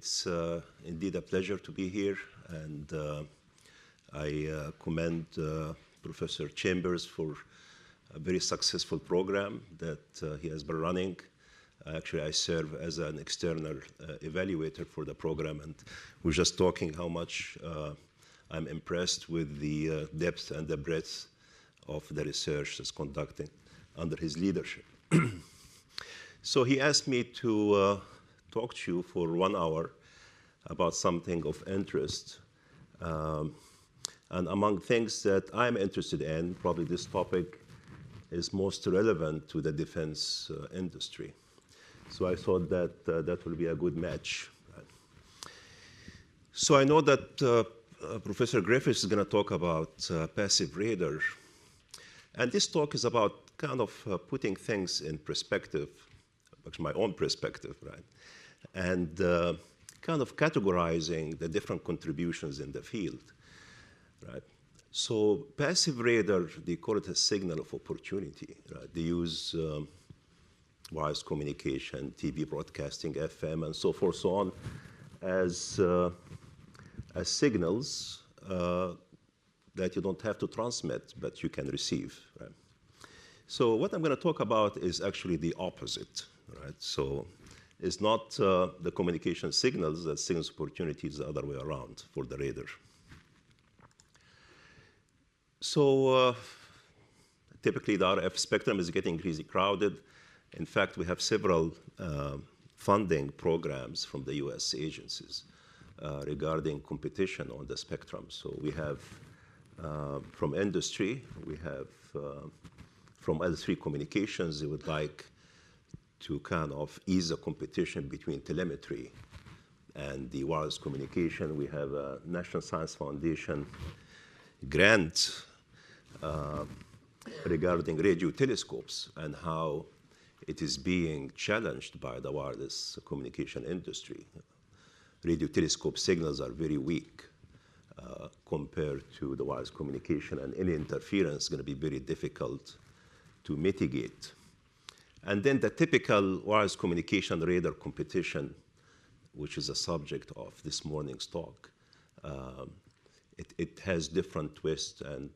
It's indeed a pleasure to be here, and I commend Professor Chambers for a very successful program that he has been running. Actually, I serve as an external evaluator for the program, and we're just talking how much I'm impressed with the depth and the breadth of the research that's conducted under his leadership. So he asked me to talk to you for 1 hour about something of interest. And among things that I'm interested in, probably this topic is most relevant to the defense industry. So I thought that that will be a good match. So I know that Professor Griffiths is going to talk about passive radar. And this talk is about kind of putting things in perspective, actually my own perspective, right? And kind of categorizing the different contributions in the field, right? So passive radar, they call it a signal of opportunity, right? They use wireless communication, TV broadcasting, FM, and so forth, so on, as signals that you don't have to transmit, but you can receive, right? So what I'm going to talk about is actually the opposite, right? So it's not the communication signals that signals opportunities the other way around for the radar. So typically the RF spectrum is getting increasingly crowded. In fact, we have several funding programs from the US agencies regarding competition on the spectrum. So we have from industry, we have from L3 communications, they would like to kind of ease the competition between telemetry and the wireless communication. We have a National Science Foundation grant regarding radio telescopes and how it is being challenged by the wireless communication industry. Radio telescope signals are very weak compared to the wireless communication, and any interference is going to be very difficult to mitigate. And then the typical wireless communication radar competition, which is the subject of this morning's talk, it has different twists and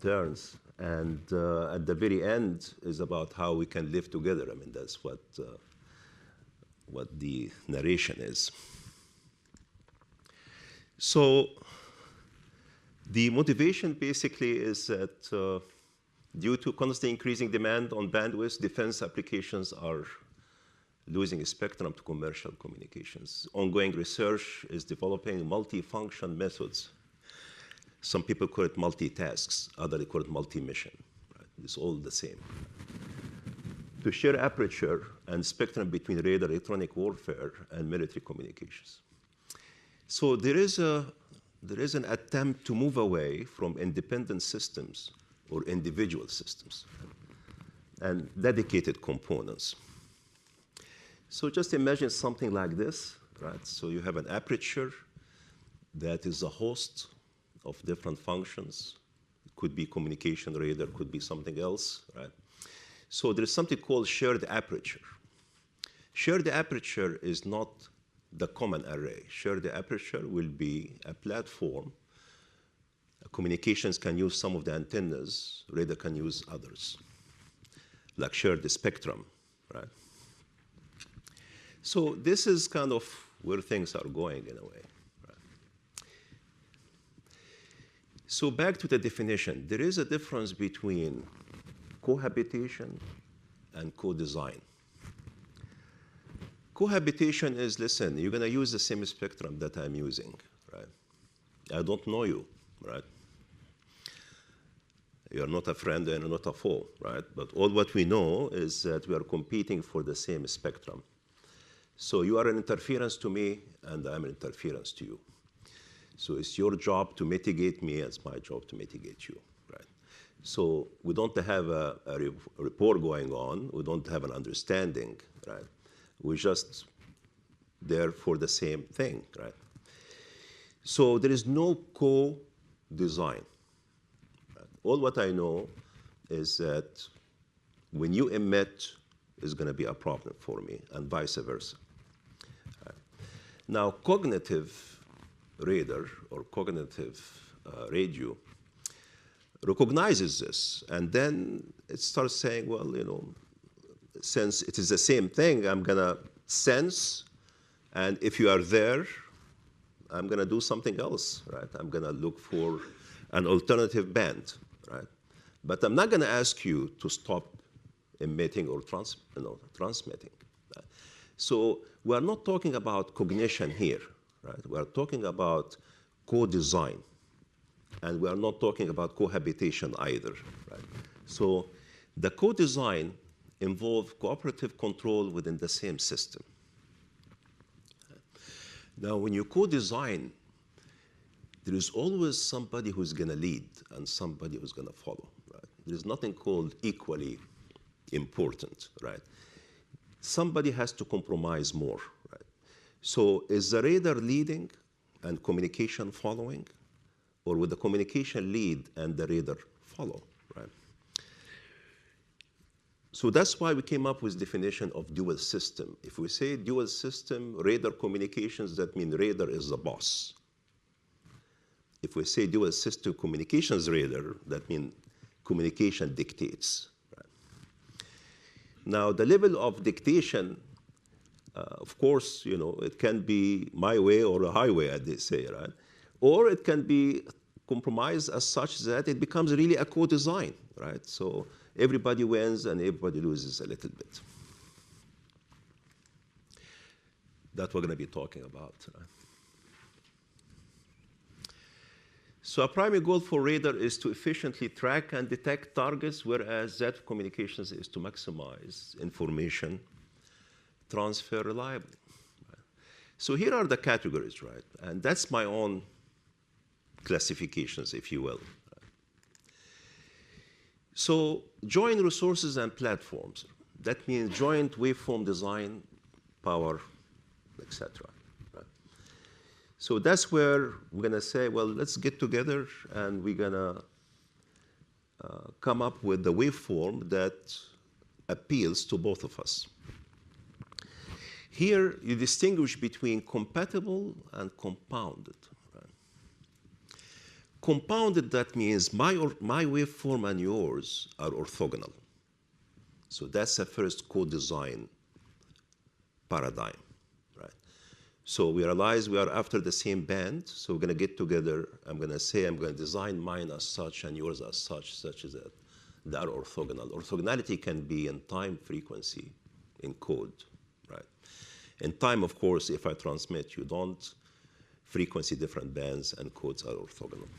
turns. And at the very end is about how we can live together. I mean, that's what the narration is. So the motivation basically is that due to constantly increasing demand on bandwidth, defense applications are losing spectrum to commercial communications. Ongoing research is developing multifunction methods. Some people call it multitasks, others call it multi-mission. Right? It's all the same. To share aperture and spectrum between radar, electronic warfare, and military communications. So there is an attempt to move away from independent systems or individual systems and dedicated components. So just imagine something like this, right? So you have an aperture that is a host of different functions. It could be communication radar, could be something else, right? So there's something called shared aperture. Shared aperture is not the common array. Shared aperture will be a platform. Communications can use some of the antennas, radar can use others, like share the spectrum, right? So this is kind of where things are going in a way. Right? So back to the definition, there is a difference between cohabitation and co-design. Cohabitation is, listen, you're going to use the same spectrum that I'm using, right? I don't know you, right? You're not a friend and you're not a foe, right? But all what we know is that we are competing for the same spectrum. So you are an interference to me, and I'm an interference to you. So it's your job to mitigate me, it's my job to mitigate you, right? So we don't have a rapport going on, we don't have an understanding, right? We're just there for the same thing, right? So there is no co-design. All what I know is that when you emit, it's going to be a problem for me, and vice versa. Right? Now, cognitive radar or cognitive radio recognizes this, and then it starts saying, well, you know, since it is the same thing, I'm going to sense, and if you are there, I'm going to do something else, right? I'm going to look for an alternative band, right? But I'm not going to ask you to stop emitting or transmitting. Right? So we're not talking about cognition here, right? We're talking about co-design. And we are not talking about cohabitation either, right? So the co-design involves cooperative control within the same system. Now, when you co-design, there is always somebody who's going to lead and somebody who's going to follow, right? There is nothing called equally important, right? Somebody has to compromise more, right? So is the radar leading and communication following? Or would the communication lead and the radar follow, right? So that's why we came up with definition of dual system. If we say dual system, radar communications, that means radar is the boss. If we say dual system communications radar, that means communication dictates. Right? Now, the level of dictation, of course, you know, it can be my way or a highway, as they say, right? Or it can be compromised as such that it becomes really a co-design, right? So everybody wins and everybody loses a little bit. That we're going to be talking about. So a primary goal for radar is to efficiently track and detect targets, whereas that of communications is to maximize information transfer reliably. Right? So here are the categories, right? And that's my own classifications, if you will. So joint resources and platforms. That means joint waveform design, power, etc. Right? So that's where we're going to say, well, let's get together and we're going to come up with the waveform that appeals to both of us. Here, you distinguish between compatible and compounded. Compounded, that means my waveform and yours are orthogonal. So that's the first co-design paradigm, right? So we realize we are after the same band, so we're going to get together. I'm going to say I'm going to design mine as such and yours as such as that they are orthogonal. Orthogonality can be in time, frequency, in code, right? In time, of course, if I transmit, you don't. Frequency, different bands, and codes are orthogonal.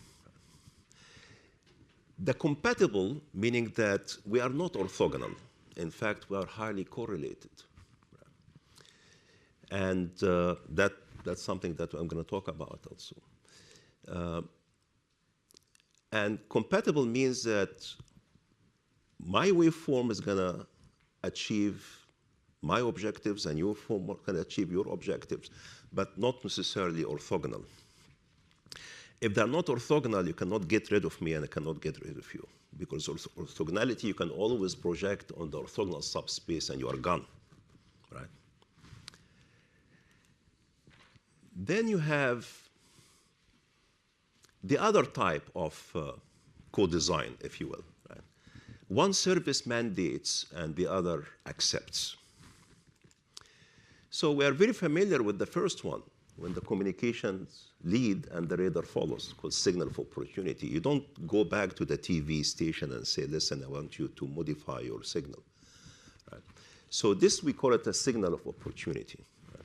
The compatible, meaning that we are not orthogonal. In fact, we are highly correlated. And that's something that I'm going to talk about also. And compatible means that my waveform is going to achieve my objectives and your form can achieve your objectives, but not necessarily orthogonal. If they're not orthogonal, you cannot get rid of me and I cannot get rid of you. Because orthogonality, you can always project on the orthogonal subspace and you are gone, right? Then you have the other type of co-design, if you will. Right? One service mandates and the other accepts. So we are very familiar with the first one, when the communications lead and the radar follows, called signal of opportunity. You don't go back to the TV station and say, listen, I want you to modify your signal. Right? So this, we call it a signal of opportunity. Right?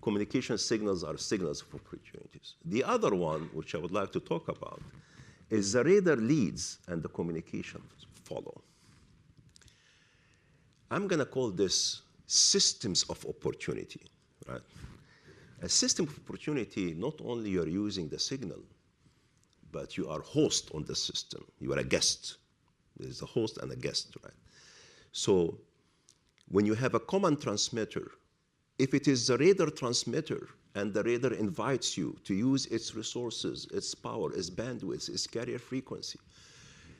Communication signals are signals of opportunities. The other one, which I would like to talk about, is the radar leads and the communications follow. I'm going to call this systems of opportunity. Right? A system of opportunity, not only you're using the signal, but you are host on the system. You are a guest. There's a host and a guest, right? So when you have a common transmitter, if it is the radar transmitter and the radar invites you to use its resources, its power, its bandwidth, its carrier frequency,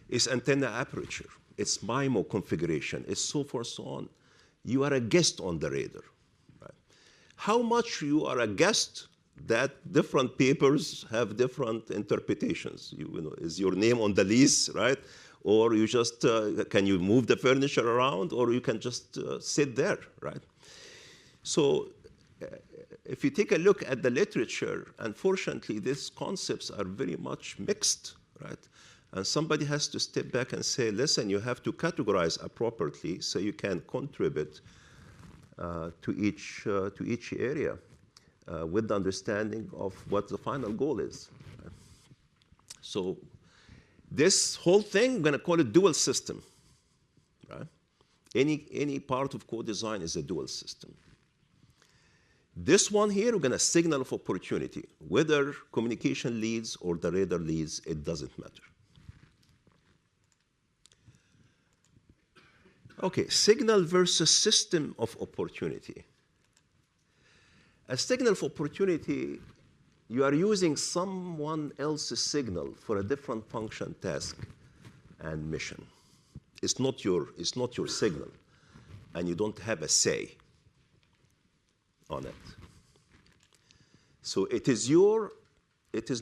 its antenna aperture, its MIMO configuration, its so forth, so on, you are a guest on the radar. Right? how much you are a guest that different papers have different interpretations. You know, is your name on the lease, right? Or you just, can you move the furniture around, or you can just sit there, right? So if you take a look at the literature, unfortunately, these concepts are very much mixed, right? And somebody has to step back and say, listen, you have to categorize appropriately so you can contribute to each area with the understanding of what the final goal is. So this whole thing, I'm going to call it dual system. Right? Any part of co-design is a dual system. This one here, we're going to signal of opportunity. Whether communication leads or the radar leads, it doesn't matter. Okay, signal versus system of opportunity. A signal of opportunity, you are using someone else's signal for a different function, task, and mission. It's not your signal, and you don't have a say on it. So it is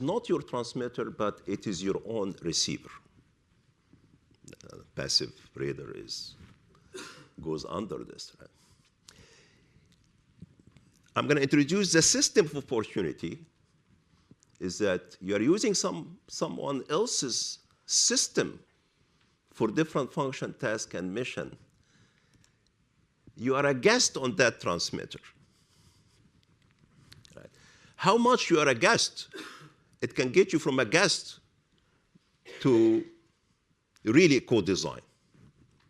not your transmitter, but it is your own receiver. Passive radar goes under this. Right? I'm going to introduce the system of opportunity. Is that you are using someone else's system for different function, task, and mission. You are a guest on that transmitter. Right? How much you are a guest, it can get you from a guest to really co-design.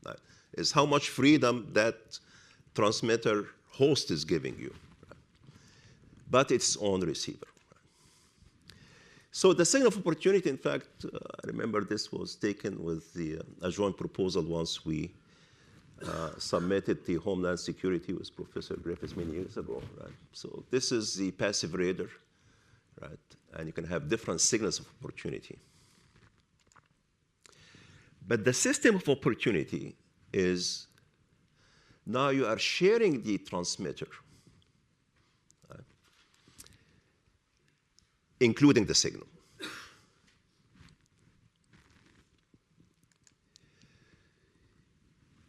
Right? Is how much freedom that transmitter host is giving you. Right? But it's on receiver. So the signal of opportunity, in fact, I remember this was taken with a joint proposal once we submitted the Homeland Security with Professor Griffiths many years ago, right? So this is the passive radar, right? And you can have different signals of opportunity. But the system of opportunity is now you are sharing the transmitter, including the signal.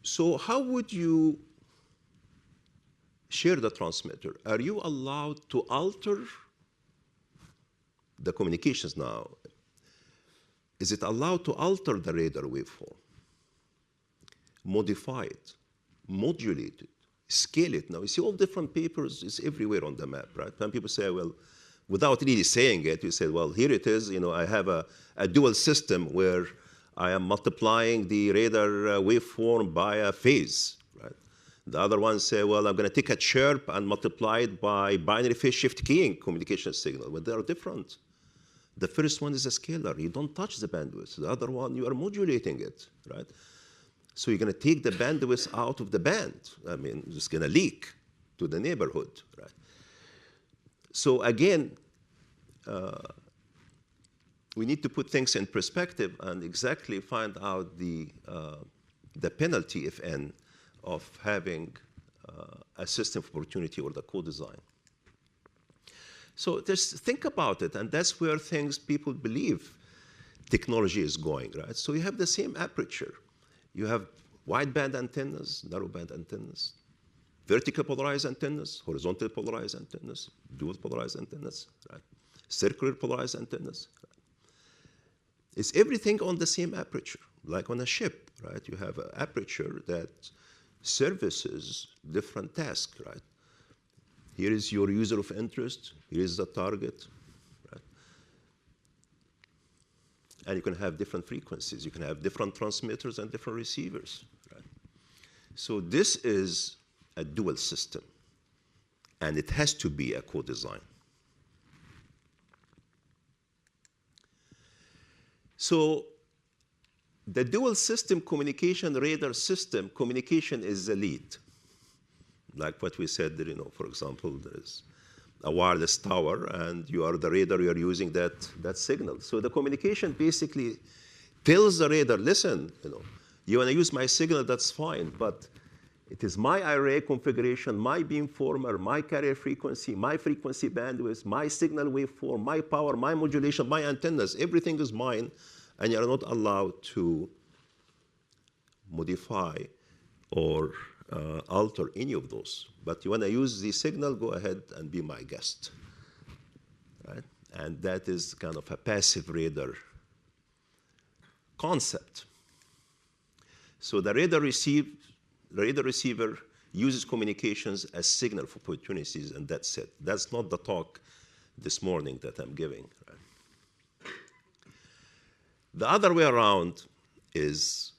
So how would you share the transmitter? Are you allowed to alter the communications now? Is it allowed to alter the radar waveform? Modify it, modulate it, scale it? Now, you see all different papers, it's everywhere on the map, right? Some people say, well, without really saying it, you say, well, here it is. You know, I have a dual system where I am multiplying the radar waveform by a phase. Right? The other ones say, well, I'm going to take a chirp and multiply it by binary phase shift keying communication signal. But they are different. The first one is a scalar. You don't touch the bandwidth. The other one, you are modulating it. Right? So you're going to take the bandwidth out of the band. I mean, it's going to leak to the neighborhood. Right? So again, we need to put things in perspective and exactly find out the penalty, if any, of having a system of opportunity or the co-design. So just think about it, and that's where people believe technology is going, right? So you have the same aperture. You have wideband antennas, narrowband antennas, vertical polarized antennas, horizontal polarized antennas, dual polarized antennas, right? Circular polarized antennas. Right? It's everything on the same aperture, like on a ship, right? You have an aperture that services different tasks, right? Here is your user of interest, here is the target, right? And you can have different frequencies. You can have different transmitters and different receivers, right? So this is a dual system, and it has to be a co-design. So the dual system communication radar system, communication is the lead. Like what we said, you know, for example, there's a wireless tower, and you are the radar, you are using that signal. So the communication basically tells the radar, listen, you know, you want to use my signal, that's fine, but It is my array configuration, my beamformer, my carrier frequency, my frequency bandwidth, my signal waveform, my power, my modulation, my antennas. Everything is mine, and you are not allowed to modify or alter any of those. But you want to use the signal, go ahead and be my guest. Right? And that is kind of a passive radar concept. So the radar receiver uses communications as signal for opportunities, and that's it. That's not the talk this morning that I'm giving. Right? The other way around is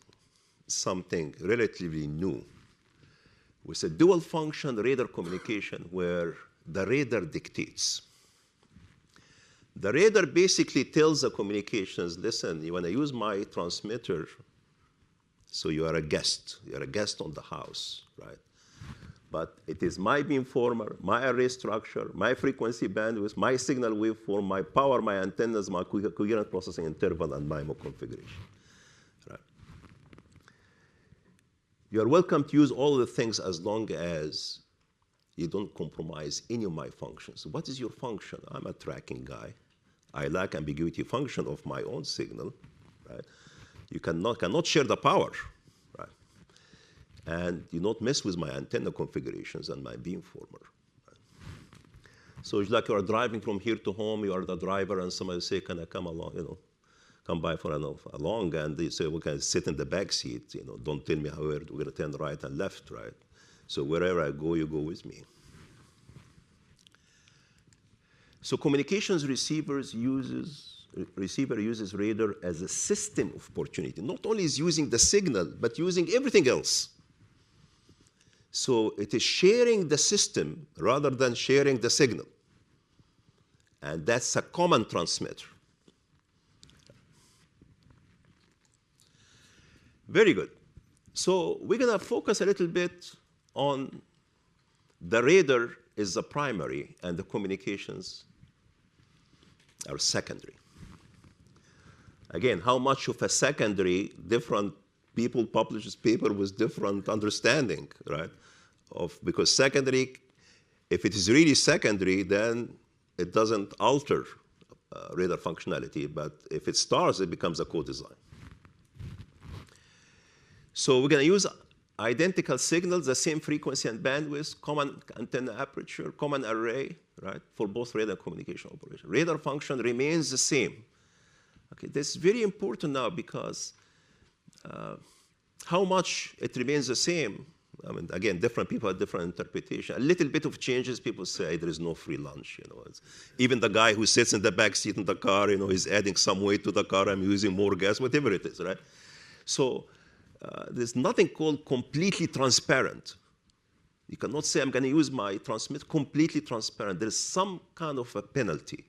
something relatively new. With a dual function radar communication where the radar dictates. The radar basically tells the communications, listen, you want to use my transmitter, so you are a guest. You are a guest on the house, right? But it is my beamformer, my array structure, my frequency bandwidth, my signal waveform, my power, my antennas, my coherent processing interval, and MIMO configuration. Right? You are welcome to use all the things as long as you don't compromise any of my functions. What is your function? I'm a tracking guy. I lack ambiguity function of my own signal, right? You cannot share the power, right? And you don't mess with my antenna configurations and my beamformer. Right? So it's like you are driving from here to home, you are the driver, and somebody say, can I come along, come by for along, and they say, well, can I sit in the back seat, don't tell me how we're going to turn right and left, right? So wherever I go, you go with me. So communications receiver uses radar as a system of opportunity. Not only is using the signal, but using everything else. So it is sharing the system rather than sharing the signal. And that's a common transmitter. Very good. So we're going to focus a little bit on the radar is the primary and the communications are secondary. Again, how much of a secondary, different people publish this paper with different understanding, right? Because secondary, if it is really secondary, then it doesn't alter radar functionality, but if it starts, it becomes a co-design. So we're going to use identical signals, the same frequency and bandwidth, common antenna aperture, common array, right, for both radar communication operation. Radar function remains the same. Okay, this is very important now because how much it remains the same, I mean, again, different people have different interpretation. A little bit of changes, people say there is no free lunch. Even the guy who sits in the back seat in the car, is adding some weight to the car, I'm using more gas, whatever it is, right? So there's nothing called completely transparent. You cannot say I'm going to use my transmit completely transparent. There's some kind of a penalty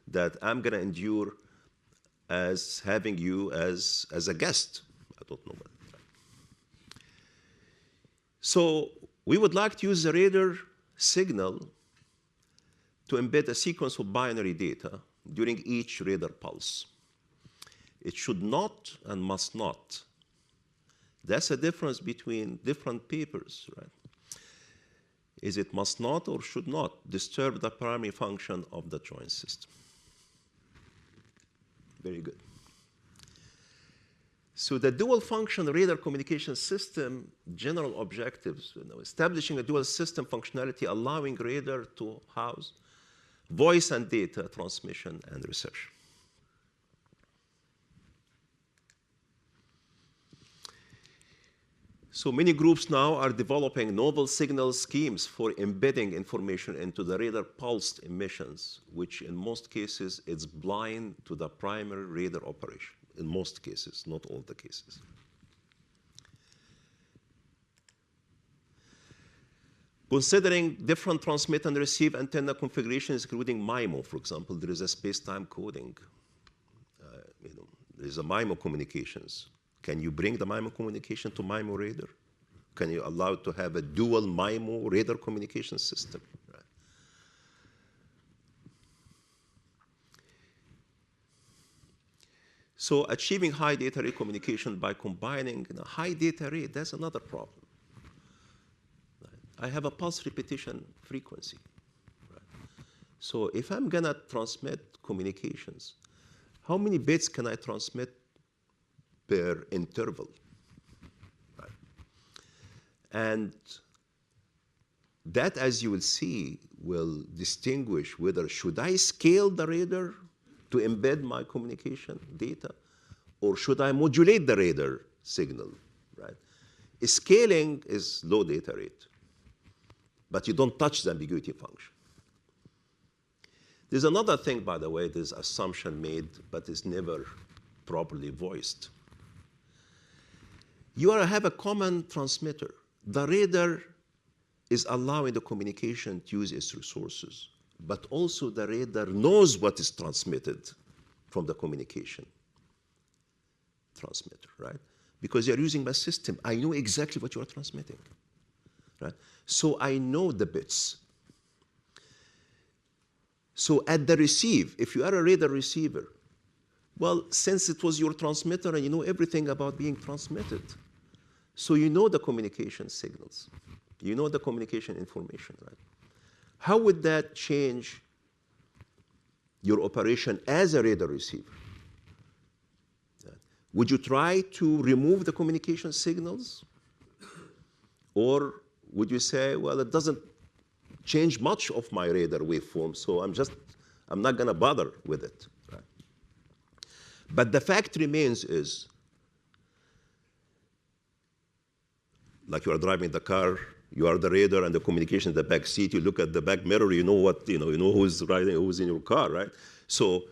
that I'm going to endure as having you as a guest. I don't know what. So we would like to use the radar signal to embed a sequence of binary data during each radar pulse. It should not and must not. That's a difference between different papers, right? Is it must not or should not disturb the primary function of the joint system? Very good. So the dual function radar communication system, general objectives, establishing a dual system functionality, allowing radar to house voice and data transmission and reception. So many groups now are developing novel signal schemes for embedding information into the radar pulsed emissions, which in most cases is blind to the primary radar operation. In most cases, not all the cases. Considering different transmit and receive antenna configurations, including MIMO, for example, there is a space-time coding. There is a MIMO communications. Can you bring the MIMO communication to MIMO radar? Can you allow to have a dual MIMO radar communication system? Right. So achieving high data rate communication by combining high data rate, that's another problem. I have a pulse repetition frequency. Right? So if I'm going to transmit communications, how many bits can I transmit per interval? Right? And that, as you will see, will distinguish whether should I scale the radar to embed my communication data, or should I modulate the radar signal, right? Scaling is low data rate, but you don't touch the ambiguity function. There's another thing, by the way, there's assumption made, but is never properly voiced. You have a common transmitter. The radar is allowing the communication to use its resources, but also the radar knows what is transmitted from the communication transmitter, right? Because you're using my system. I know exactly what you are transmitting, right? So I know the bits. So at the receive, if you are a radar receiver, well, since it was your transmitter and you know everything about being transmitted, so you know the communication signals. You know the communication information, right? How would that change your operation as a radar receiver? Would you try to remove the communication signals? Or would you say, well, it doesn't change much of my radar waveform, so I'm not going to bother with it. Right? But the fact remains is, like you are driving the car, you are the radar and the communication in the back seat, you look at the back mirror, you know who's riding, who's in your car, right? So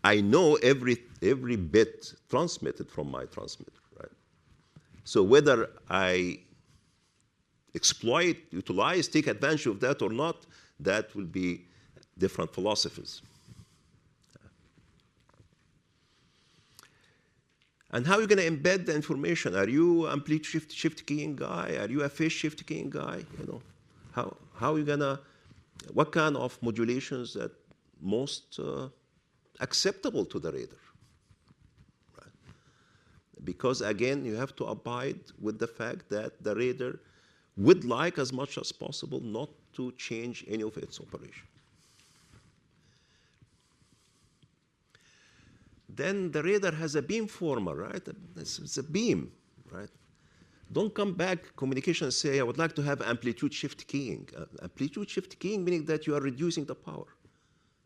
I know every bit transmitted from my transmitter, right? So whether I exploit, utilize, take advantage of that or not, that will be different philosophies. And how are you going to embed the information? Are you amplitude shift keying guy? Are you a phase shift keying guy? How are you going to, what kind of modulations that most acceptable to the radar? Right? Because again, you have to abide with the fact that the radar would like as much as possible not to change any of its operation. Then the radar has a beamformer, right? It's a beam, right? Don't come back, communication, and say, I would like to have amplitude shift keying. Amplitude shift keying meaning that you are reducing the power.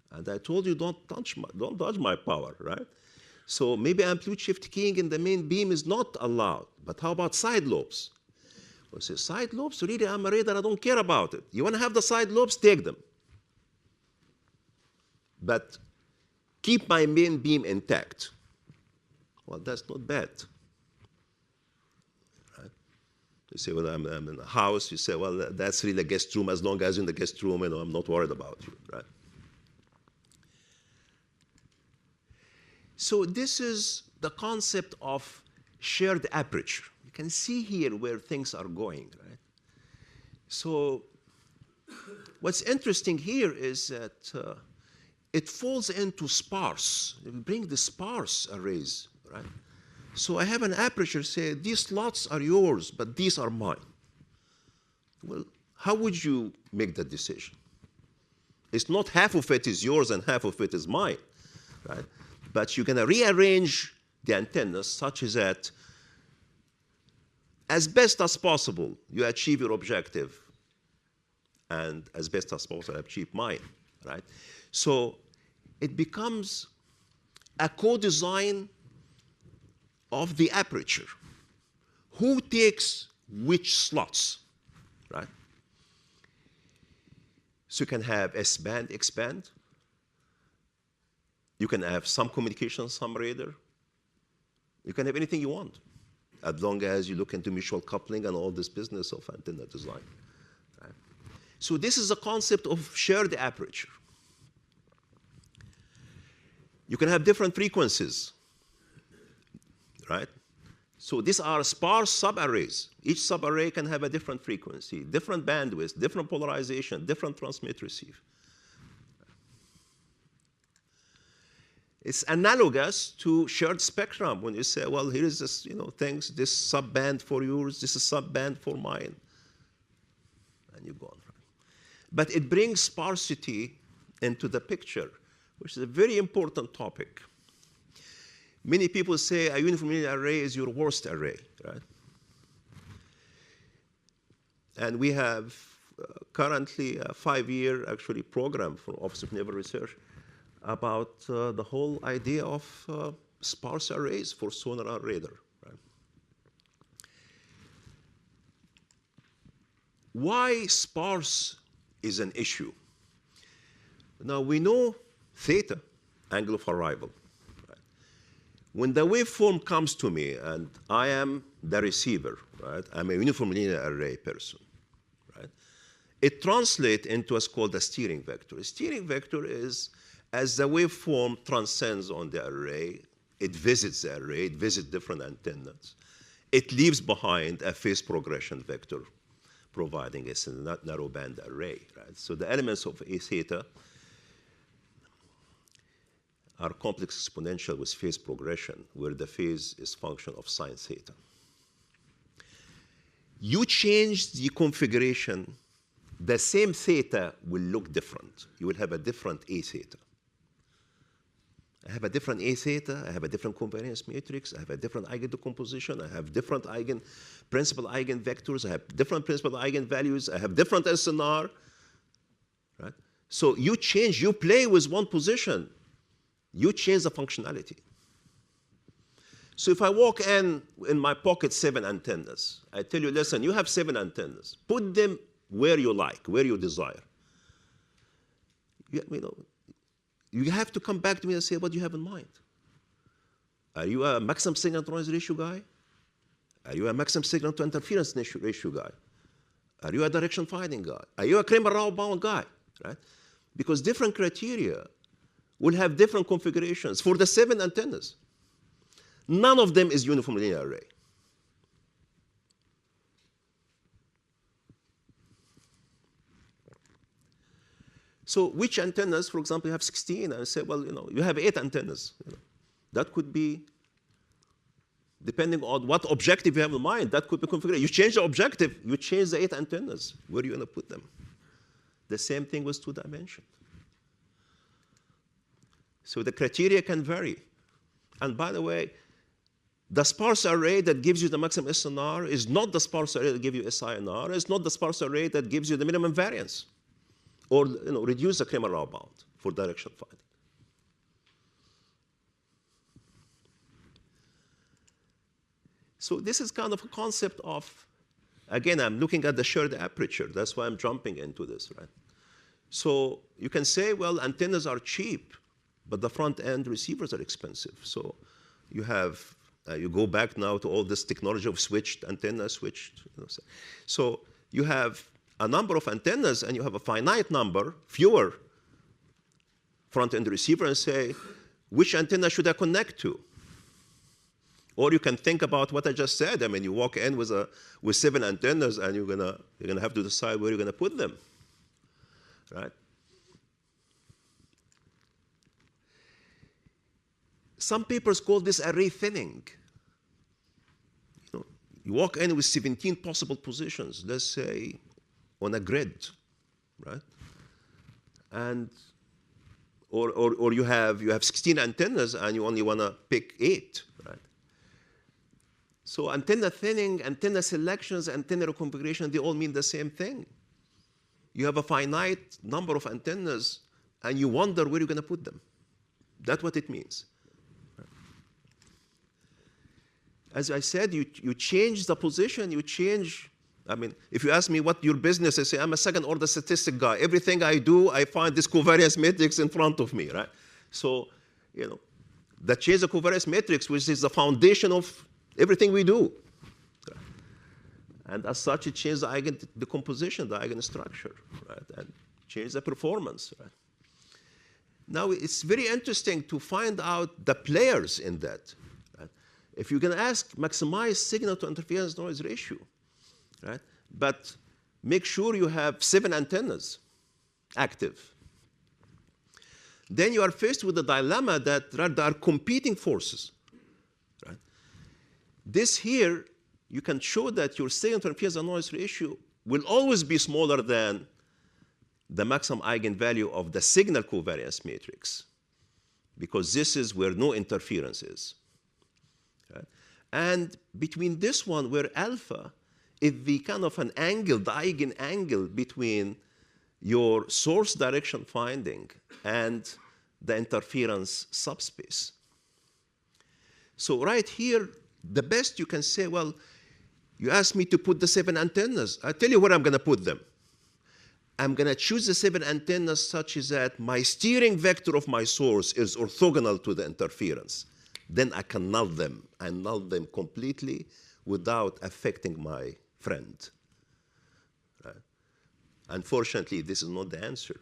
And I told you don't touch my power, right? So maybe amplitude shift keying in the main beam is not allowed. But how about side lobes? Well, say, side lobes, really, I'm a radar, I don't care about it. You want to have the side lobes, take them. But keep my main beam intact. Well, that's not bad. Right? You say, well, I'm in a house. You say, well, that's really a guest room. As long as you're in the guest room, I'm not worried about you, right? So this is the concept of shared aperture. You can see here where things are going, right? So what's interesting here is that it falls into sparse. We bring the sparse arrays, right? So I have an aperture, say, these slots are yours, but these are mine. Well, how would you make that decision? It's not half of it is yours and half of it is mine, right? But you're going to rearrange the antennas such that as best as possible, you achieve your objective, and as best as possible, I achieve mine, right? So it becomes a co-design of the aperture. Who takes which slots, right? So you can have S-band, X-band. You can have some communication, some radar. You can have anything you want, as long as you look into mutual coupling and all this business of antenna design. Right? So this is a concept of shared aperture. You can have different frequencies, right? So these are sparse subarrays. Each subarray can have a different frequency, different bandwidth, different polarization, different transmit-receive. It's analogous to shared spectrum when you say, well, here is this, things, this subband for yours, this is subband for mine. and you go on. Right? But it brings sparsity into the picture, which is a very important topic. Many people say a uniform linear array is your worst array, right? And we have currently a 5-year actually program from Office of Naval Research about the whole idea of sparse arrays for sonar and radar. Right? Why sparse is an issue? Now we know theta, angle of arrival. Right? When the waveform comes to me and I am the receiver, right? I'm a uniform linear array person. Right? It translates into what's called a steering vector. A steering vector is as the waveform transcends on the array, it visits the array, it visits different antennas. It leaves behind a phase progression vector, providing a narrowband array. Right? So the elements of A theta are complex exponential with phase progression, where the phase is function of sine theta. You change the configuration, the same theta will look different. You will have a different A theta. I have a different A theta, I have a different covariance matrix, I have a different eigendecomposition, I have different principal eigenvectors, I have different principal eigenvalues, I have different SNR. Right? So you change, you play with one position, you change the functionality. So if I walk in my pocket 7 antennas, I tell you, listen, you have 7 antennas. Put them where you like, where you desire. You have to come back to me and say what you have in mind. Are you a maximum signal to noise ratio guy? Are you a maximum signal to interference ratio guy? Are you a direction finding guy? Are you a Kramer-Rao bound guy? Right? Because different criteria will have different configurations for the 7 antennas. None of them is uniform linear array. So which antennas, for example, you have 16, and I say, well, you have 8 antennas. That could be, depending on what objective you have in mind, that could be configured. You change the objective, you change the 8 antennas. Where are you going to put them? The same thing with 2-dimension. So the criteria can vary. And by the way, the sparse array that gives you the maximum SNR is not the sparse array that gives you SINR. It's not the sparse array that gives you the minimum variance, or reduce the Kramer-Rao bound for direction finding. So this is kind of a concept of, again, I'm looking at the shared aperture. That's why I'm jumping into this, right? So you can say, well, antennas are cheap, but the front-end receivers are expensive. So you have, you go back now to all this technology of switched antenna, switched. So you have a number of antennas, and you have a finite number, fewer front-end receiver, and say, which antenna should I connect to? Or you can think about what I just said. I mean, you walk in with 7 antennas, and you're gonna have to decide where you're gonna put them, right? Some papers call this array thinning. You walk in with 17 possible positions, let's say, on a grid, right? And or you have 16 antennas and you only want to pick 8, right? So antenna thinning, antenna selections, antenna reconfiguration, they all mean the same thing. You have a finite number of antennas and you wonder where you're going to put them. That's what it means. As I said, you change the position, you change. I mean, if you ask me what your business is, I say, I'm a second-order statistic guy. Everything I do, I find this covariance matrix in front of me, right? So, the change of covariance matrix, which is the foundation of everything we do. And as such, it changes the eigendecomposition, the eigenstructure, right? And changes the performance, right? Now, it's very interesting to find out the players in that. Right? If you're going to ask, maximize signal to interference noise ratio, right? But make sure you have 7 antennas active. Then you are faced with the dilemma that there are competing forces. Right? This here, you can show that your signal to interference noise ratio will always be smaller than the maximum eigenvalue of the signal covariance matrix, because this is where no interference is. Right? And between this one, where alpha is the kind of an angle, the eigenangle between your source direction finding and the interference subspace. So right here, the best you can say, well, you asked me to put the 7 antennas. I'll tell you where I'm going to put them. I'm going to choose the 7 antennas such that my steering vector of my source is orthogonal to the interference. Then I can null them and null them completely without affecting my friend. Right? Unfortunately, this is not the answer.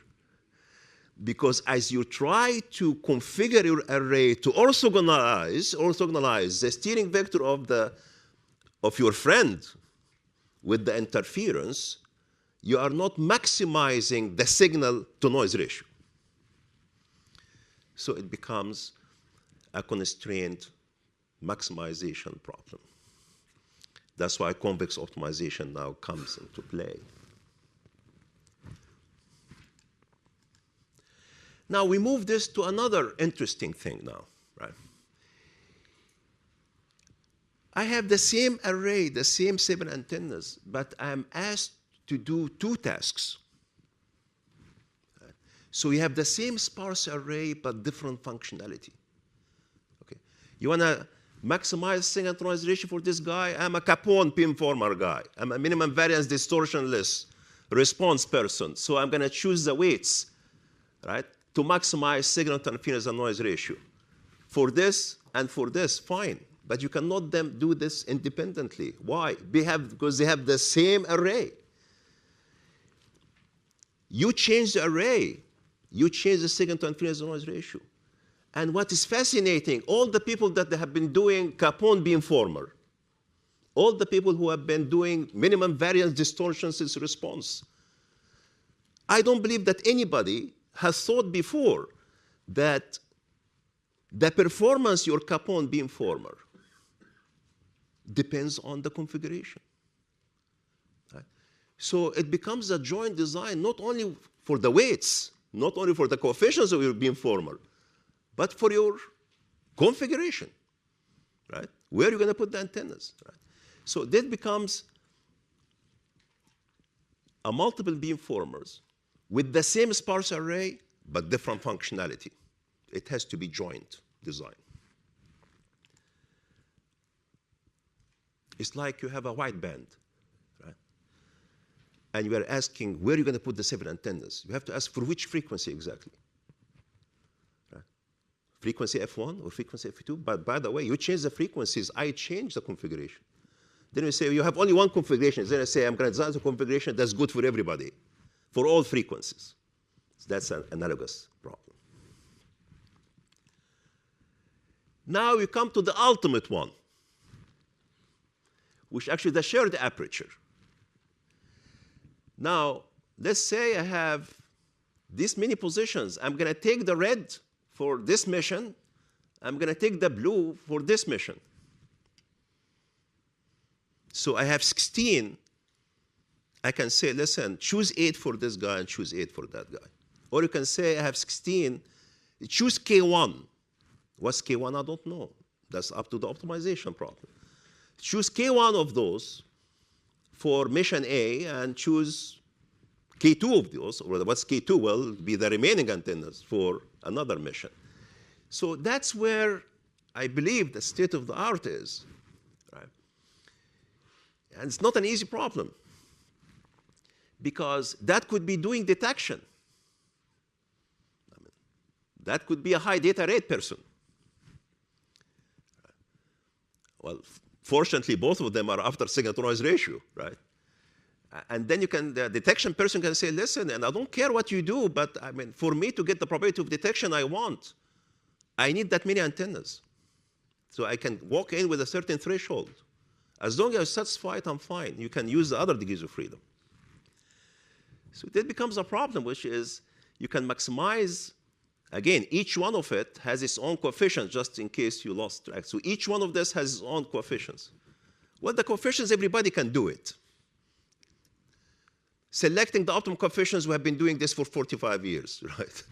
Because as you try to configure your array to orthogonalize the steering vector of your friend with the interference, you are not maximizing the signal to noise ratio. So it becomes a constrained maximization problem. That's why convex optimization now comes into play. Now we move this to another interesting thing now, right? I have the same array, the same 7 antennas, but I'm asked to do 2 tasks. Right? So you have the same sparse array, but different functionality. Okay. You want to maximize signal to noise ratio for this guy? I'm a Capone beamformer guy. I'm a minimum variance distortionless response person. So I'm going to choose the weights, right, to maximize signal to interference and noise ratio. For this and for this, fine. But you cannot do this independently. Why? Because they have the same array. You change the array. You change the signal to interference and noise ratio. And what is fascinating, all the people that have been doing Capone beamformer, all the people who have been doing minimum variance distortions in response, I don't believe that anybody has thought before that the performance your Capone beamformer depends on the configuration. Right? So it becomes a joint design not only for the weights, not only for the coefficients of your beamformer, but for your configuration, right? Where are you going to put the antennas, right? So that becomes a multiple beamformers with the same sparse array, but different functionality. It has to be joint design. It's like you have a wideband, right? And you are asking, where are you going to put the 7 antennas? You have to ask for which frequency exactly. Right? Frequency F1 or frequency F2? But by the way, you change the frequencies, I change the configuration. Then you say, you have only one configuration. Then I say, I'm going to design the configuration that's good for everybody, for all frequencies. So that's an analogous problem. Now we come to the ultimate one, which actually the shared aperture. Now, let's say I have these many positions. I'm going to take the red for this mission. I'm going to take the blue for this mission. So I have 16. I can say, listen, choose 8 for this guy and choose 8 for that guy. Or you can say, I have 16. Choose K1. What's K1? I don't know. That's up to the optimization problem. Choose K1 of those for mission A and choose K2 of those, or what's K2 will be the remaining antennas for another mission. So that's where I believe the state of the art is, right? And it's not an easy problem because that could be doing detection. I mean, that could be a high data rate person. Well, fortunately, both of them are after signal to noise ratio, right? And then the detection person can say, listen, and I don't care what you do, but I mean, for me to get the probability of detection I need that many antennas. So I can walk in with a certain threshold. As long as I'm satisfied, I'm fine. You can use the other degrees of freedom. So that becomes a problem, which is you can maximize. Again, each one of it has its own coefficients, just in case you lost track. So each one of this has its own coefficients. Well, the coefficients, everybody can do it. selecting the optimum coefficients. We have been doing this for 45 years, right?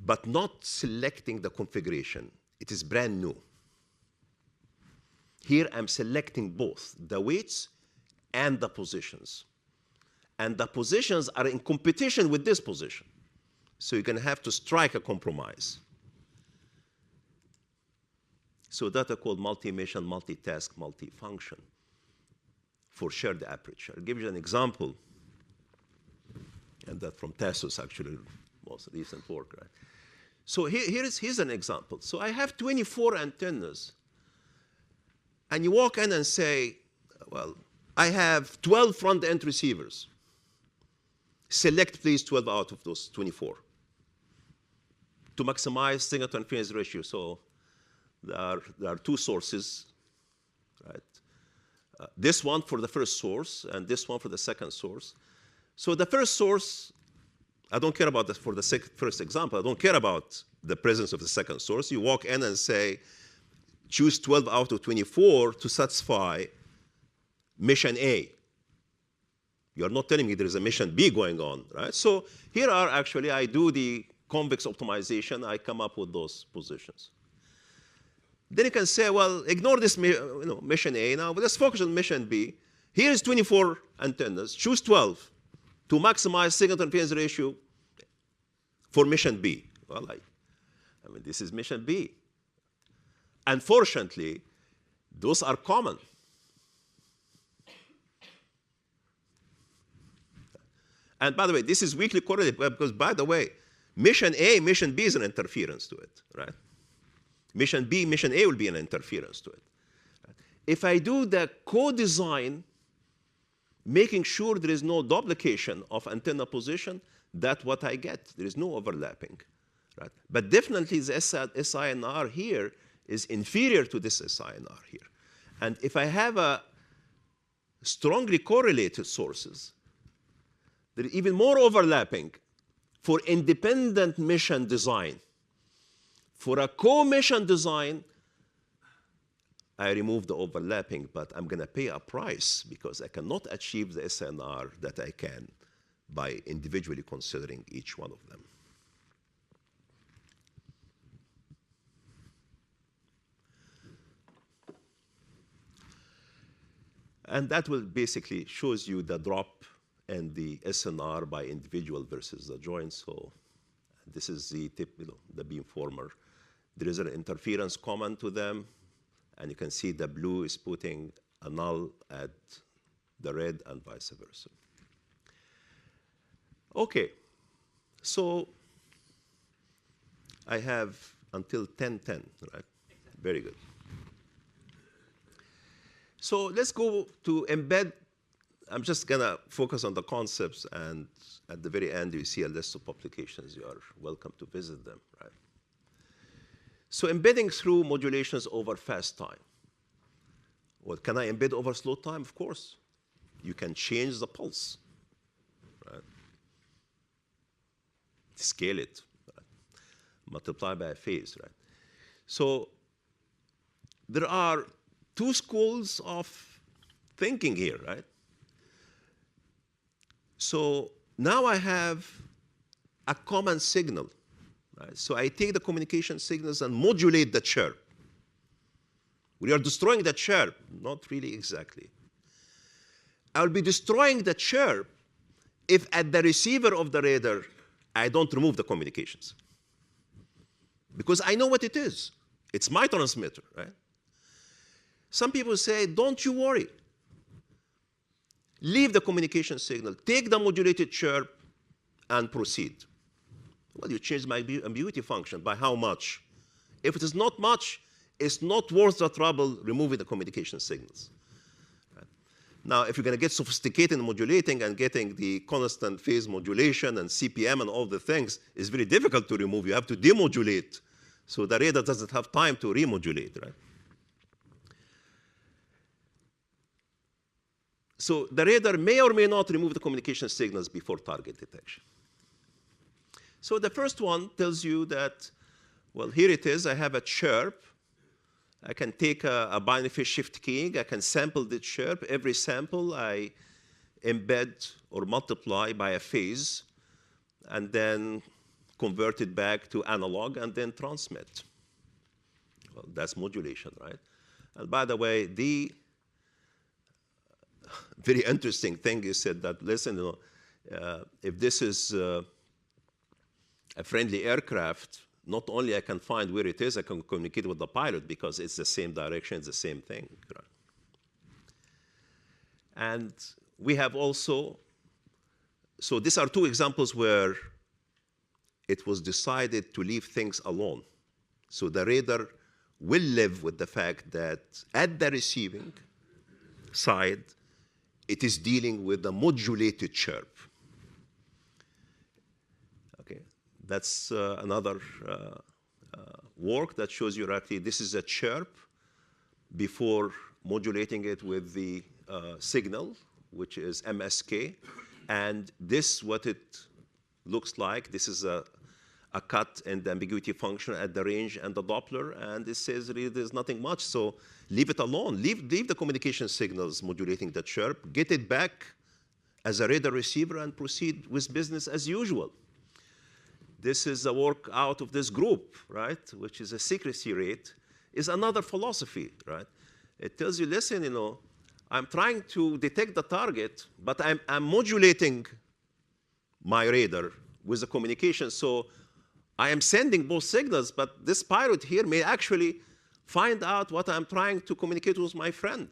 But not selecting the configuration. It is brand new. Here I'm selecting both the weights and the positions. And the positions are in competition with this position. So you're going to have to strike a compromise. So that are called multi-mission, multitask, multifunction for shared aperture. I'll give you an example, and that from Tassos, actually, most recent work, right? So here's an example. So I have 24 antennas, and you walk in and say, well, I have 12 front-end receivers. Select, please, 12 out of those 24 to maximize signal-to-interference ratio. So there are two sources, right? This one for the first source, and this one for the second source. So the first source, I don't care about this for the first example. I don't care about the presence of the second source. You walk in and say, choose 12 out of 24 to satisfy mission A. You're not telling me there is a mission B going on, right? So here are actually, I do the convex optimization. I come up with those positions. Then you can say, well, ignore this mission A now, but let's focus on mission B. Here is 24 antennas. Choose 12 to maximize signal-to-interference ratio for mission B. Well, I mean, this is mission B. Unfortunately, those are common. And by the way, this is weakly correlated because, by the way, mission A, mission B is an interference to it, right? Mission B, mission A will be an interference to it. If I do the co-design, making sure there is no duplication of antenna position, that's what I get. There is no overlapping, right? But definitely the SINR here is inferior to this SINR here. And if I have a strongly correlated sources, there is even more overlapping for independent mission design. For a co-mission design, I remove the overlapping, but I'm going to pay a price because I cannot achieve the SNR that I can by individually considering each one of them. And that will basically shows you the drop and the SNR by individual versus the joint. So this is the the beamformer. There is an interference common to them, and you can see the blue is putting a null at the red and vice versa. Okay, so I have until 10:10, right? Very good. So let's go to embed. I'm just going to focus on the concepts, and at the very end, you see a list of publications. You are welcome to visit them, right? So embedding through modulations over fast time. Well, can I embed over slow time? Of course. You can change the pulse, right? Scale it, right? Multiply by a phase, right? So there are two schools of thinking here, right? So now I have a common signal, right? So I take the communication signals and modulate the chirp. We are destroying the chirp, not really exactly. I'll be destroying the chirp if at the receiver of the radar, I don't remove the communications. Because I know what it is. It's my transmitter, right? Some people say, don't you worry. Leave the communication signal, take the modulated chirp, and proceed. Well, you change my ambiguity function. By how much? If it is not much, it's not worth the trouble removing the communication signals. Right? Now, if you're going to get sophisticated in modulating and getting the constant phase modulation and CPM and all the things, it's very difficult to remove. You have to demodulate. So the radar doesn't have time to remodulate, right? So the radar may or may not remove the communication signals before target detection. So the first one tells you that, well, here it is. I have a chirp. I can take a binary phase shift keying. I can sample the chirp. Every sample, I embed or multiply by a phase, and then convert it back to analog, and then transmit. Well, that's modulation, right? And by the way, the very interesting thing is that, listen, you know, if this is a friendly aircraft, not only I can find where it is, I can communicate with the pilot because it's the same direction, it's the same thing. Right? And we have also, so these are two examples where it was decided to leave things alone. So the radar will live with the fact that at the receiving side, it is dealing with a modulated chirp. Okay, that's another work that shows you actually this is a chirp before modulating it with the signal, which is MSK. And this, what it looks like, this is a cut in the ambiguity function at the range and the Doppler, and it says really there's nothing much, so leave it alone. Leave the communication signals modulating the chirp, get it back as a radar receiver, and proceed with business as usual. This is a work out of this group, right, which is a secrecy rate, is another philosophy, right? It tells you, listen, you know, I'm trying to detect the target, but I'm modulating my radar with the communication, so I am sending both signals, but this pilot here may actually find out what I'm trying to communicate with my friend.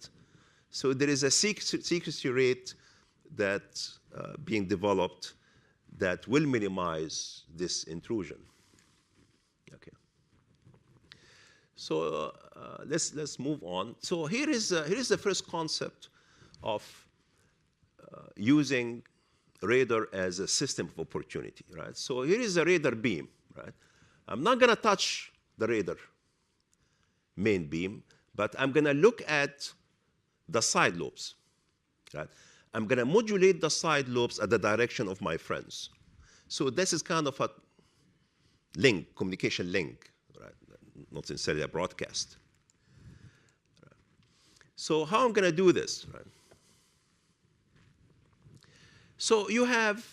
So there is a secrecy rate that's being developed that will minimize this intrusion. Okay. So let's move on. So here is the first concept of using radar as a system of opportunity, right? So here is a radar beam, right? I'm not going to touch the radar main beam, but I'm going to look at the side lobes, right? I'm going to modulate the side lobes at the direction of my friends. So this is kind of a link, communication link, right? Not necessarily a broadcast. Right? So how I'm going to do this, right? So you have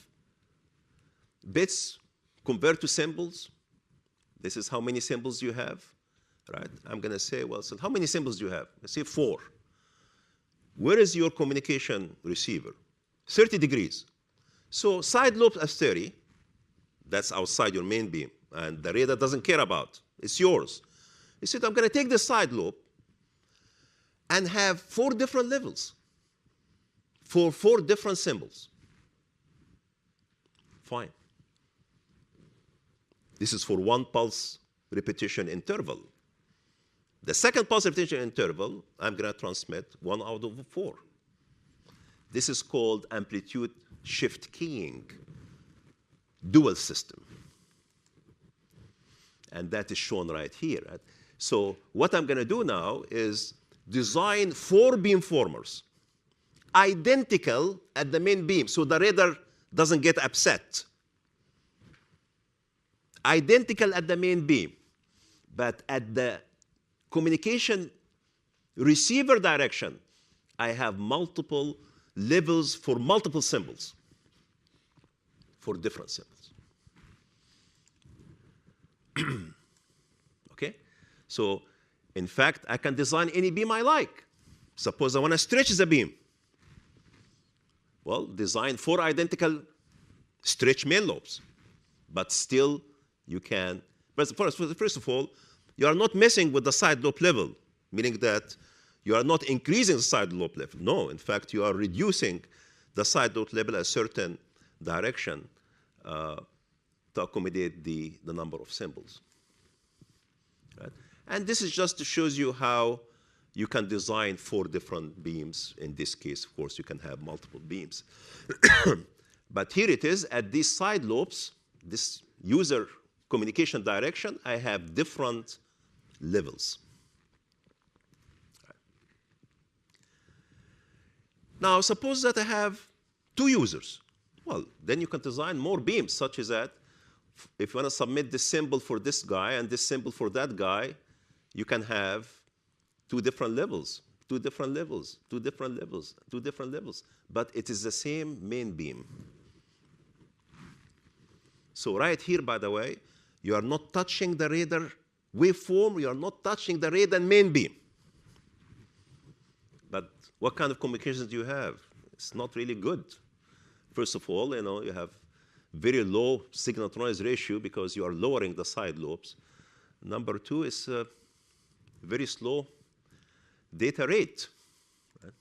bits convert to symbols. This is how many symbols you have, right? I'm going to say, well, so how many symbols do you have? Let's say 4. Where is your communication receiver? 30 degrees. So side lobes are 30. That's outside your main beam. And the radar doesn't care about. It's yours. You said, I'm going to take the side lobe and have 4 different levels for 4 different symbols. Fine. This is for 1 pulse repetition interval. The second pulse repetition interval, I'm going to transmit 1 out of 4. This is called amplitude shift keying, dual system. And that is shown right here. Right? So what I'm going to do now is design 4 beamformers, identical at the main beam, so the radar doesn't get upset. Identical at the main beam, but at the communication receiver direction, I have multiple levels for multiple symbols, for different symbols. Okay? So, in fact, I can design any beam I like. Suppose I want to stretch the beam. Well, design 4 identical stretch main lobes, but still you can. But first of all, you are not messing with the side lobe level, meaning that you are not increasing the side lobe level. No, in fact, you are reducing the side lobe level a certain direction to accommodate the number of symbols. Right? And this is just to show you how you can design 4 different beams. In this case, of course, you can have multiple beams. But here it is, at these side lobes, this user communication direction, I have different levels. Right. Now, suppose that I have 2 users. Well, then you can design more beams, such as that if you want to submit this symbol for this guy and this symbol for that guy, you can have 2 different levels, two different levels, two different levels, two different levels. But it is the same main beam. So right here, by the way, you are not touching the radar waveform. You are not touching the radar main beam. But what kind of communications do you have? It's not really good. First of all, you have very low signal-to-noise ratio because you are lowering the side lobes. Number two is very slow data rate. Right?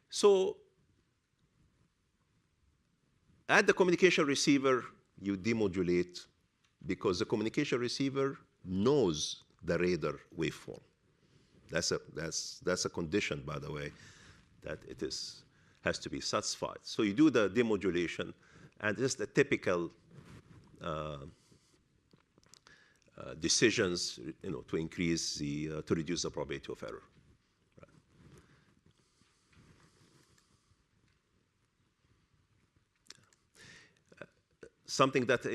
So at the communication receiver, you demodulate because the communication receiver knows the radar waveform. That's a condition, by the way, that it has to be satisfied. So you do the demodulation, and just the typical decisions, to increase to reduce the probability of error. Right. Something that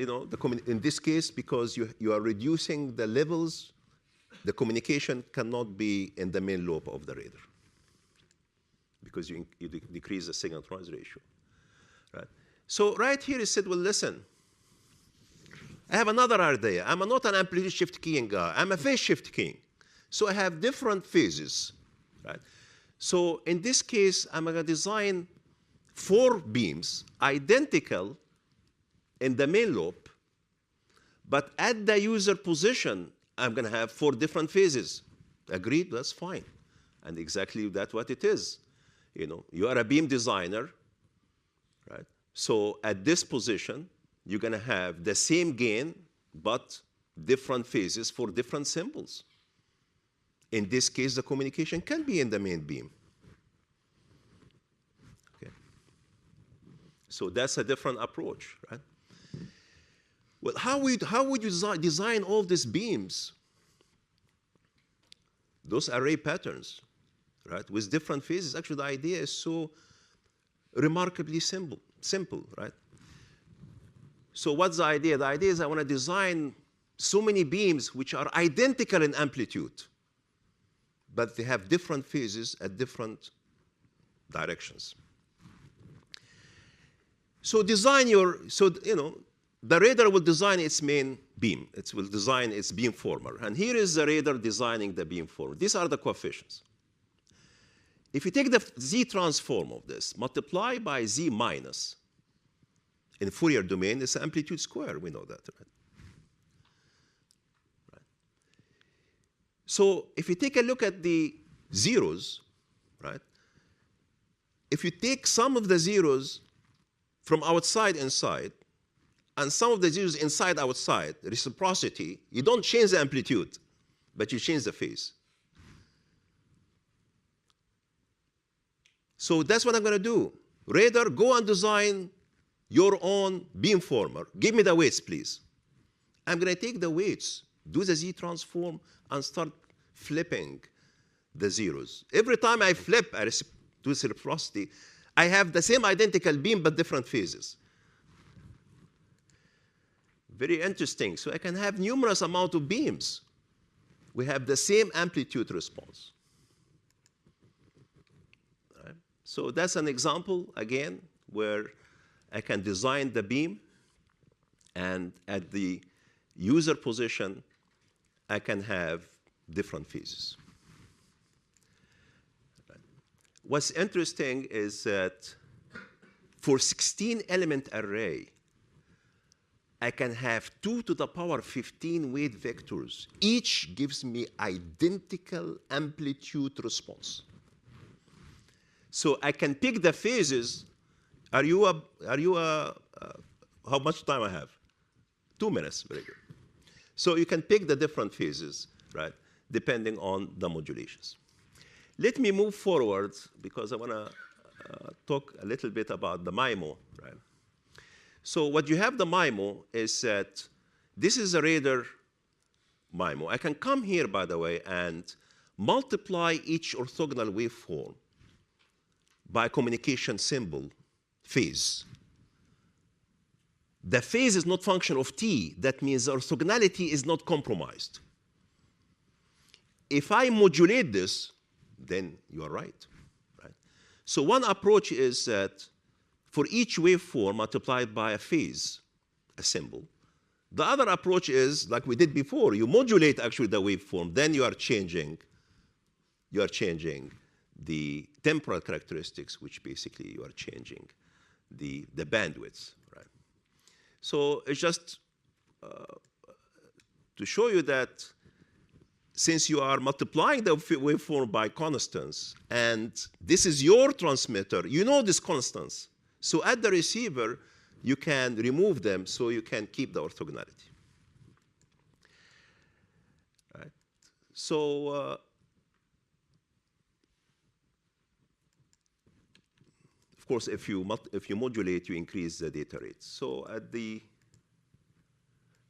in this case, because you are reducing the levels, the communication cannot be in the main lobe of the radar because you decrease the signal-to-noise ratio. Right. So right here it said, well, listen, I have another idea. I'm not an amplitude shift keying guy. I'm a phase shift keying. So I have different phases. Right. So in this case, I'm going to design 4 beams identical in the main lobe, but at the user position, I'm going to have 4 different phases. Agreed? That's fine. And exactly that's what it is. You are a beam designer, right? So at this position, you're going to have the same gain, but different phases for different symbols. In this case, the communication can be in the main beam. Okay. So that's a different approach, right? Well, how would you design all these beams, those array patterns, right, with different phases? Actually, the idea is so remarkably simple, right? So what's the idea? The idea is I want to design so many beams which are identical in amplitude, but they have different phases at different directions. So the radar will design its main beam. It will design its beamformer. And here is the radar designing the beamformer. These are the coefficients. If you take the Z transform of this, multiply by Z minus, in Fourier domain, it's amplitude square. We know that, right? So if you take a look at the zeros, right? If you take some of the zeros from outside inside, and some of the zeros inside outside, reciprocity, you don't change the amplitude, but you change the phase. So that's what I'm going to do. Radar, go and design your own beamformer. Give me the weights, please. I'm going to take the weights, do the Z transform, and start flipping the zeros. Every time I flip, I do reciprocity, I have the same identical beam, but different phases. Very interesting. So I can have numerous amount of beams. We have the same amplitude response. Right? So that's an example, again, where I can design the beam, and at the user position, I can have different phases. Right. What's interesting is that for 16-element array, I can have 2 to the power 15 weight vectors. Each gives me identical amplitude response. So I can pick the phases. How much time I have? 2 minutes, very good. So you can pick the different phases, right, depending on the modulations. Let me move forward because I want to talk a little bit about the MIMO, right? So what you have the MIMO is that this is a radar MIMO. I can come here, by the way, and multiply each orthogonal waveform by communication symbol phase. The phase is not function of t. That means the orthogonality is not compromised. if I modulate this, then you are right. So one approach is that for each waveform multiplied by a phase, a symbol. The other approach is, like we did before, you modulate actually the waveform, then you are changing the temporal characteristics, which basically you are changing the bandwidths, right? So it's just to show you that since you are multiplying the waveform by constants, and this is your transmitter, you know these constants. So at the receiver, you can remove them so you can keep the orthogonality. Right? So of course, if you modulate, you increase the data rate. So this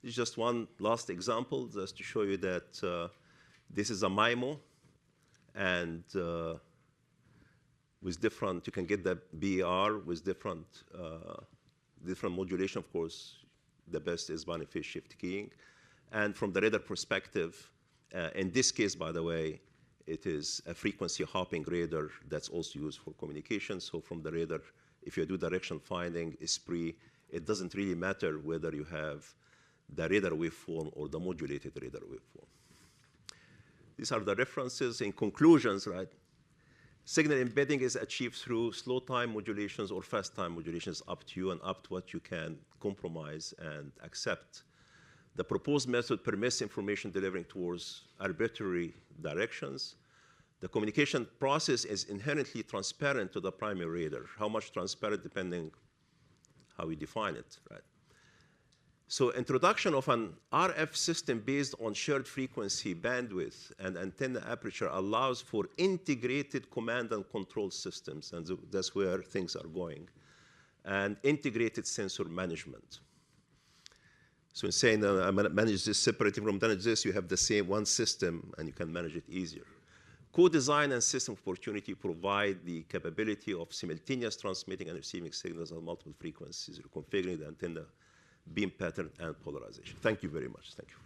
is just one last example, just to show you that this is a MIMO, and with different, you can get the BER with different modulation. Of course, the best is binary phase shift keying. And from the radar perspective, in this case, by the way, it is a frequency hopping radar that's also used for communication. So from the radar, if you do direction finding, ESPRI, it doesn't really matter whether you have the radar waveform or the modulated radar waveform. These are the references. In conclusions, right? Signal embedding is achieved through slow time modulations or fast time modulations, up to you and up to what you can compromise and accept. The proposed method permits information delivering towards arbitrary directions. The communication process is inherently transparent to the primary radar. How much transparent, depending how we define it, right? So introduction of an RF system based on shared frequency, bandwidth, and antenna aperture allows for integrated command and control systems, and that's where things are going, and integrated sensor management. So in saying I manage this separately from manage this, you have the same one system, and you can manage it easier. Co-design and system opportunity provide the capability of simultaneous transmitting and receiving signals on multiple frequencies, reconfiguring the antenna beam pattern and polarization. Thank you very much. Thank you.